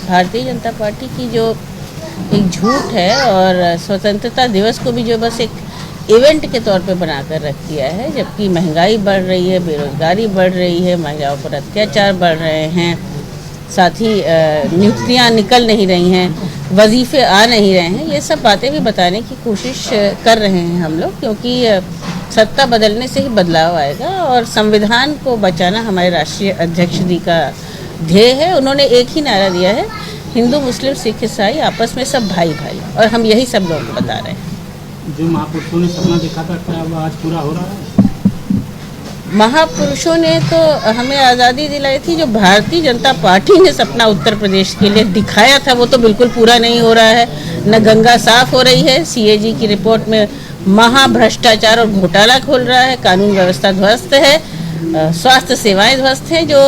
Bharatiya Janata party की जो एक झूठ है और स्वतंत्रता दिवस को भी जो बस एक इवेंट के तौर पे बनाकर रख दिया है, जबकि महंगाई बढ़ रही है, बेरोजगारी बढ़ रही है, महिलाओं पर अत्याचार बढ़ रहे हैं, साथ ही नियुक्तियाँ निकल नहीं रही हैं, वजीफ़े आ नहीं रहे हैं। ये सब बातें भी बताने की कोशिश कर रहे हैं हम लोग, क्योंकि सत्ता बदलने से ही बदलाव आएगा और संविधान को बचाना हमारे राष्ट्रीय अध्यक्ष जी का ध्येय है। उन्होंने एक ही नारा दिया है, हिंदू मुस्लिम सिख ईसाई आपस में सब भाई भाई, और हम यही सब लोगों को बता रहे हैं। जो महापुरुषों ने सपना देखा था, क्या वो आज पूरा हो रहा है? महापुरुषों ने तो हमें आज़ादी दिलाई थी। जो भारतीय जनता पार्टी ने सपना उत्तर प्रदेश के लिए दिखाया था वो तो बिल्कुल पूरा नहीं हो रहा है। न गंगा साफ हो रही है, सीएजी की रिपोर्ट में महाभ्रष्टाचार और घोटाला खोल रहा है, कानून व्यवस्था ध्वस्त है, स्वास्थ्य सेवाएं ध्वस्त हैं। जो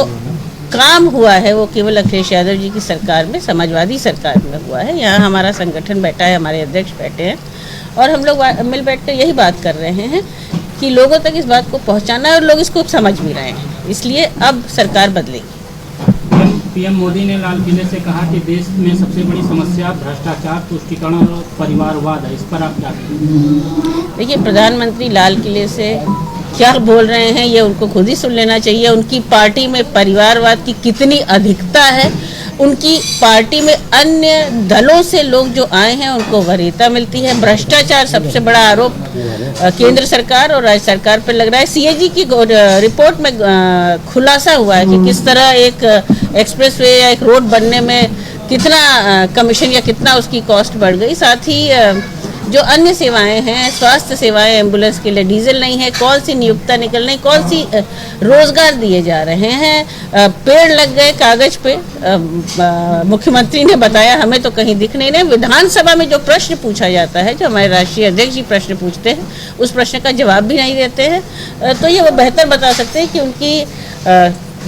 काम हुआ है वो केवल अखिलेश यादव जी की सरकार में, समाजवादी सरकार में हुआ है। यहाँ हमारा संगठन बैठा है, हमारे अध्यक्ष बैठे हैं और हम लोग मिल बैठ कर यही बात कर रहे हैं कि लोगों तक इस बात को पहुंचाना है और लोग इसको समझ भी रहे हैं। इसलिए अब सरकार बदलेगी। पीएम मोदी ने लाल किले से कहा कि देश में सबसे बड़ी समस्या भ्रष्टाचार, तुष्टीकरण और परिवारवाद है। इस पर आप क्या कहेंगे? देखिए, प्रधानमंत्री लाल किले से क्या बोल रहे हैं ये उनको खुद ही सुन लेना चाहिए। उनकी पार्टी में परिवारवाद की कितनी अधिकता है, उनकी पार्टी में अन्य दलों से लोग जो आए हैं उनको वरीयता मिलती है। भ्रष्टाचार सबसे बड़ा आरोप केंद्र सरकार और राज्य सरकार पर लग रहा है। सीएजी की रिपोर्ट में खुलासा हुआ है कि किस तरह एक एक्सप्रेसवे या एक रोड बनने में कितना कमीशन या कितना उसकी कॉस्ट बढ़ गई। साथ ही जो अन्य सेवाएं हैं, स्वास्थ्य सेवाएं, एम्बुलेंस के लिए डीजल नहीं है, कौन सी नियुक्ता निकल रही, कौन सी रोजगार दिए जा रहे हैं। पेड़ लग गए कागज पे, मुख्यमंत्री ने बताया, हमें तो कहीं दिख नहीं रहे। विधानसभा में जो प्रश्न पूछा जाता है, जो हमारे राष्ट्रीय अध्यक्ष जी प्रश्न पूछते हैं, उस प्रश्न का जवाब भी नहीं देते हैं। तो ये वो बेहतर बता सकते हैं कि उनकी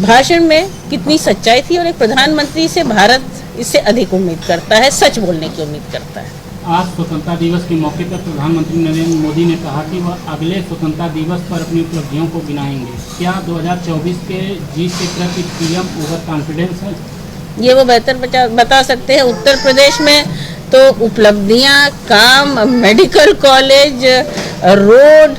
भाषण में कितनी सच्चाई थी और एक प्रधानमंत्री से भारत इससे अधिक उम्मीद करता है, सच बोलने की उम्मीद करता है। आज स्वतंत्रता दिवस के मौके पर प्रधानमंत्री नरेंद्र मोदी ने कहा कि वह अगले स्वतंत्रता दिवस पर अपनी उपलब्धियों को गिनाएंगे। क्या 2024 के जीत के प्रति पीएम ओवर कॉन्फिडेंस है? ये वो बेहतर बता सकते हैं। उत्तर प्रदेश में तो उपलब्धियां, काम, मेडिकल कॉलेज, रोड,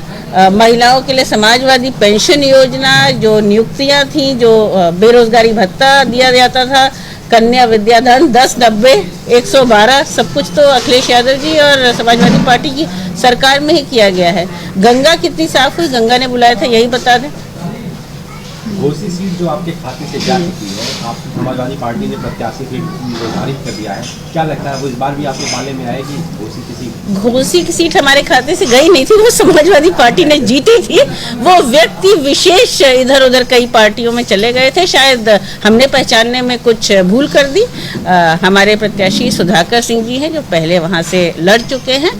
महिलाओं के लिए समाजवादी पेंशन योजना, जो नियुक्तियां थी, जो बेरोजगारी भत्ता दिया जाता था, कन्या विद्याधन 10-90, 112, सब कुछ तो अखिलेश यादव जी और समाजवादी पार्टी की सरकार में ही किया गया है। गंगा कितनी साफ हुई, गंगा ने बुलाया था, यही बता दें। घोसी सीट जो आपके खाते से जा चुकी है, आप समाजवादी पार्टी ने प्रत्याशी को निर्धारित कर दिया है, क्या लगता है वो इस बार भी आपके पाले में आएगी? घोसी की सीट हमारे खाते से गई नहीं थी, वो समाजवादी पार्टी ने जीती थी। वो व्यक्ति विशेष इधर उधर कई पार्टियों में चले गए थे, शायद हमने पहचानने में कुछ भूल कर दी। हमारे प्रत्याशी सुधाकर सिंह जी हैं जो पहले वहाँ से लड़ चुके हैं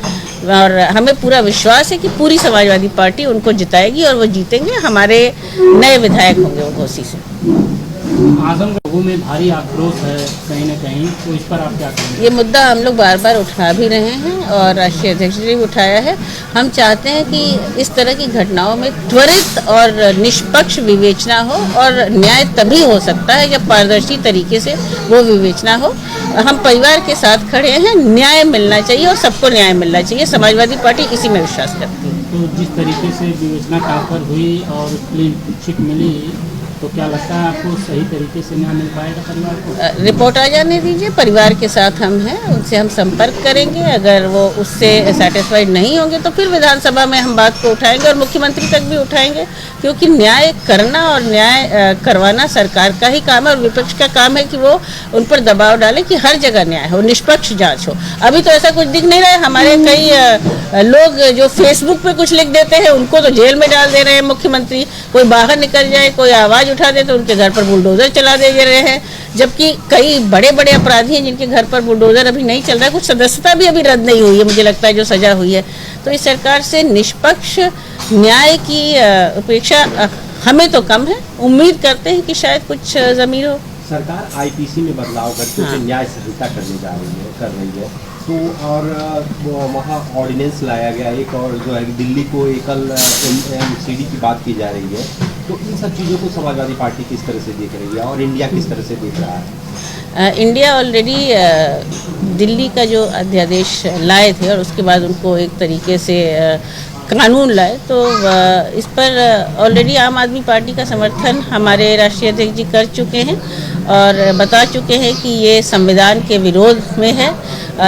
और हमें पूरा विश्वास है कि पूरी समाजवादी पार्टी उनको जिताएगी और वो जीतेंगे। हमारे नए विधायक होंगे वो घोसी से। आजमगढ़ में भारी आक्रोश है कहीं न कहीं, तो इस पर आप क्या कहेंगे? ये मुद्दा हम लोग बार बार उठा भी रहे हैं और राष्ट्रीय अध्यक्ष जी भी उठाया है। हम चाहते हैं कि इस तरह की घटनाओं में त्वरित और निष्पक्ष विवेचना हो और न्याय तभी हो सकता है जब पारदर्शी तरीके से वो विवेचना हो। हम परिवार के साथ खड़े हैं, न्याय मिलना चाहिए और सबको न्याय मिलना चाहिए। समाजवादी पार्टी इसी में विश्वास करती है। तो जिस तरीके से विवेचना टाकर हुई और क्लीन चिट मिली, तो क्या लगता है आपको सही तरीके से न्याय मिल पाएगा परिवार को? रिपोर्ट आ जाने दीजिए, परिवार के साथ हम हैं, उनसे हम संपर्क करेंगे। अगर वो उससे सेटिस्फाइड नहीं होंगे तो फिर विधानसभा में हम बात को उठाएंगे और मुख्यमंत्री तक भी उठाएंगे, क्योंकि न्याय करना और न्याय करवाना सरकार का ही काम है और विपक्ष का काम है कि वो उन पर दबाव डाले कि हर जगह न्याय हो, निष्पक्ष जाँच हो। अभी तो ऐसा कुछ दिख नहीं रहा है। हमारे कई लोग जो फेसबुक पे कुछ लिख देते हैं उनको तो जेल में डाल दे रहे हैं मुख्यमंत्री। कोई बाहर निकल जाए, कोई आवाज़ उठा दे तो उनके घर पर बुलडोजर चला दे रहे हैं, जबकि कई बड़े बड़े अपराधी हैं जिनके घर पर बुलडोजर अभी नहीं चल रहा है। कुछ सदस्यता भी अभी रद्द नहीं हुई है, मुझे लगता है, जो सजा हुई है। तो इस सरकार से निष्पक्ष न्याय की अपेक्षा हमें तो कम है। उम्मीद करते हैं कि शायद कुछ ज़मीर हो। सरकार आईपीसी में बदलाव करके उसे न्याय संहिता करने कर रही है तो, और वहाँ ऑर्डिनेंस लाया गया एक, और जो है दिल्ली को एकल एमसीडी की बात की जा रही है। तो इन सब चीज़ों को समाजवादी पार्टी किस तरह से देख रही है और इंडिया किस तरह से देख रहा है? इंडिया ऑलरेडी दिल्ली का जो अध्यादेश लाए थे और उसके बाद उनको एक तरीके से कानून लाए, तो इस पर ऑलरेडी आम आदमी पार्टी का समर्थन हमारे राष्ट्रीय अध्यक्ष जी कर चुके हैं और बता चुके हैं कि ये संविधान के विरोध में है,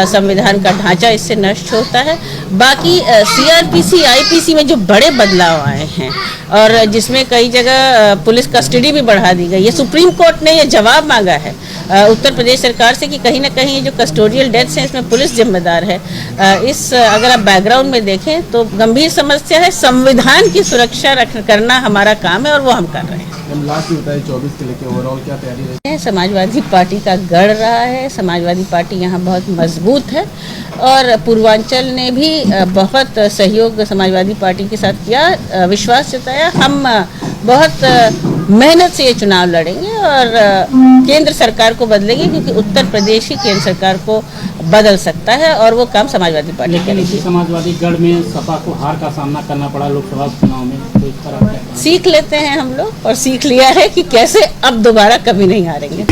संविधान का ढांचा इससे नष्ट होता है। बाकी सीआरपीसी आईपीसी में जो बड़े बदलाव आए हैं और जिसमें कई जगह पुलिस कस्टडी भी बढ़ा दी गई, ये सुप्रीम कोर्ट ने ये जवाब मांगा है उत्तर प्रदेश सरकार से कि कहीं ना कहीं जो कस्टोडियल डेथ्स हैं इसमें पुलिस जिम्मेदार है। अगर आप बैकग्राउंड में देखें तो गंभीर समस्या है, संविधान की सुरक्षा करना हमारा काम है और वो हम कर रहे हैं। लास्ट में बताइए 24 के लेके ओवरऑल क्या तैयारी रही? समाजवादी पार्टी का गढ़ रहा है, समाजवादी पार्टी यहाँ बहुत मजबूत है और पूर्वांचल ने भी बहुत सहयोग समाजवादी पार्टी के साथ किया, विश्वास जताया। हम बहुत मेहनत से ये चुनाव लड़ेंगे और केंद्र सरकार को बदलेंगे, क्योंकि उत्तर प्रदेश ही केंद्र सरकार को बदल सकता है और वो काम समाजवादी पार्टी लेकिन इसी समाजवादी गढ़ में सपा को हार का सामना करना पड़ा लोकसभा चुनाव में, तो इस तरह सीख लेते हैं हम लोग और सीख लिया है कि कैसे अब दोबारा कभी नहीं हारेंगे।